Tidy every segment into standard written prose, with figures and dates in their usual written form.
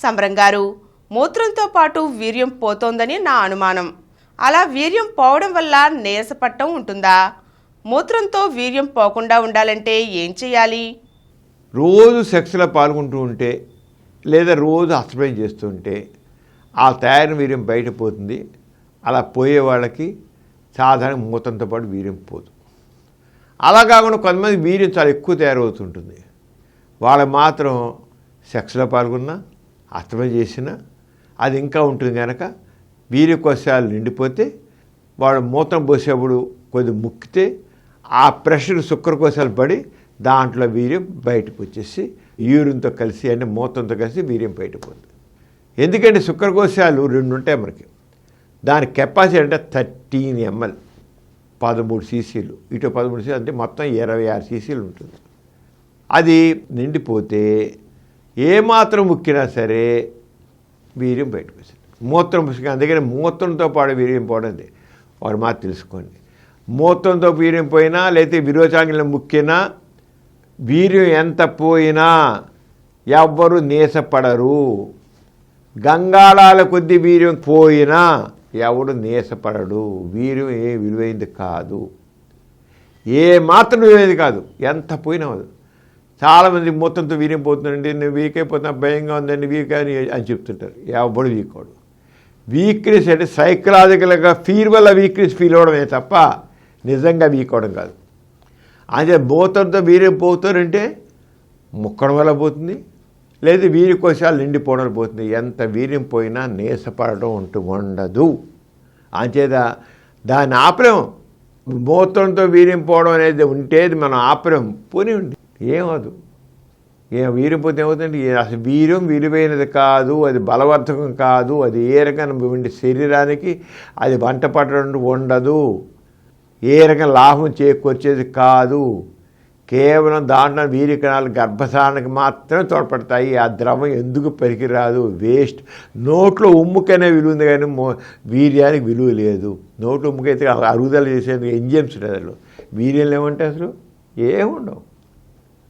సమరం గారు, మూత్రంతో పాటు వీర్యం పోతోందని నా అనుమానం. అలా వీర్యం పోవడం వల్ల నీరసపట్టం ఉంటుందా? మూత్రంతో వీర్యం పోకుండా ఉండాలంటే ఏం చేయాలి? రోజు సెక్స్లో పాల్గొంటూ ఉంటే లేదా రోజు అసభ్యం చేస్తూ ఉంటే ఆ తయారైన వీర్యం బయట పోతుంది. అలా పోయే వాళ్ళకి సాధారణ మూత్రంతో పాటు వీర్యం పోదు. అలా కాకుండా కొంతమంది వీర్యం చాలా ఎక్కువ తయారవుతుంటుంది. వాళ్ళకి మాత్రం సెక్స్లో పాల్గొన్నా అస్తమయం చేసినా అది ఇంకా ఉంటుంది కనుక వీర్యకోశాలు నిండిపోతే వాడు మూత్రం పోసేప్పుడు కొద్ది ముక్కితే ఆ ప్రెషర్ శుక్రకోశాలు పడి దాంట్లో వీర్యం బయటకు వచ్చేసి యూరిన్తో కలిసి అంటే మూత్రంతో కలిసి వీర్యం బయటపోతుంది. ఎందుకంటే శుక్రకోశాలు 2 ఉంటాయి మనకి. దాని కెపాసిటీ అంటే 13 ml, 13 cc, ఇటు 13 cc అంటే మొత్తం 26 cc ఉంటుంది. అది నిండిపోతే ఏమాత్రం ముక్కినా సరే వీర్యం బయటకు వస్తుంది. మూత్రం పుస్తకం అందుకని మూత్రంతో పాటు వీర్యం పోవడం వాడు మాత్రం తెలుసుకోండి. మూత్రంతో వీర్యం పోయినా లేకపోతే విరోచాంగిలో ముక్కినా వీర్యం ఎంత పోయినా ఎవ్వరూ నీసపడరు. గంగాళాల కొద్ది వీర్యం పోయినా ఎవడు నీసపడడు. వీర్యం ఏ విలువైంది కాదు, ఏ మాత్రం విలువైంది కాదు, ఎంత పోయినా అది. చాలామంది మూత్రంతో వీర్యం పోతుందండి, నేను వీక్ అయిపోతున్నా, భయంగా ఉందండి, వీక్ అని చెప్తుంటారు. ఎవడు వీక్ అవడు. వీక్నెస్ అంటే సైకలాజికల్గా ఫీల్ వల్ల వీక్నెస్ ఫీల్ అవ్వడమే తప్ప నిజంగా వీక్ అవడం కాదు. అదే మూత్రంతో వీర్యం పోతారంటే ముక్కడం వల్ల పోతుంది, లేదా వీర్యకోశాలు నిండిపోవడం పోతుంది. ఎంత వీర్యం పోయినా నీసపడడం ఉండదు. అంచేత దాన్ని ఆపలేం. మూత్రంతో వీర్యం పోవడం అనేది ఉంటే మనం ఆపలేం. పోనీ ఉండి ఏమవుదు. వీర్యం పోతే ఏమవుతుంది? అసలు వీర్యం విలువైనది కాదు, అది బలవర్ధకం కాదు, అది ఏ రకంగా ఉండే శరీరానికి అది వంట పట్టడం ఉండదు, ఏ రకం లాభం చేకూర్చేది కాదు. కేవలం దాంట్లో వీర్యకణాలు గర్భధారణకు మాత్రమే తోడ్పడతాయి. ఆ ద్రవం ఎందుకు పనికిరాదు, వేస్ట్. నోట్లో ఉమ్ముకనే విలువ ఉంది కానీ వీర్యానికి విలువ లేదు. నోట్లో ఉమ్ముకైతే అరుగుదల చేసేందుకు ఎంజైమ్స్ ఉంటుంది. అసలు వీర్యంలో ఏమంటే అసలు ఏముండవు.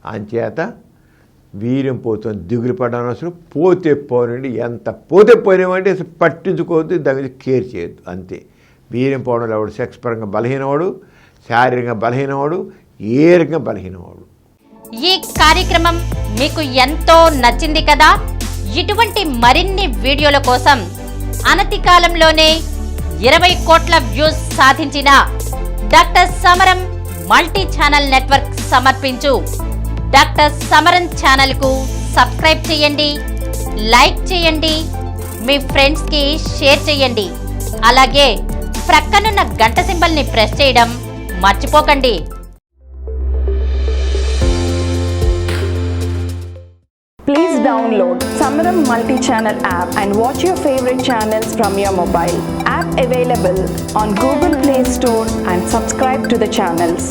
అంచేత వీర్యం పోతుంది, దిగులు పడడం అసలు పోతే పోనండి. ఎంత పోతే పోయినామంటే అసలు పట్టించుకోవద్దు, దాని మీద కేర్ చేయొద్దు, అంతే. వీర్యం పోవడం ఎవడు సెక్స్ పరంగా బలహీనవాడు, శారీరకంగా బలహీనవాడు, ఏ రకంగా బలహీనవాడు. ఈ కార్యక్రమం మీకు ఎంతో నచ్చింది కదా. ఇటువంటి మరిన్ని వీడియోల కోసం అనతి కాలంలోనే 20 కోట్ల వ్యూస్ సాధించిన డాక్టర్ సమరం మల్టీ ఛానల్ నెట్వర్క్ సమర్పించు డాక్టర్ సమరం ఛానల్కు సబ్స్క్రైబ్ చేయండి, లైక్ చేయండి, మీ ఫ్రెండ్స్కి షేర్ చేయండి. అలాగే ప్రక్కనున్న గంట సింబల్ని ప్రెస్ చేయడం మర్చిపోకండి. Please download Samaram multi-channel app and watch your favorite channels from your mobile. App available on Google Play Store and subscribe to the channels.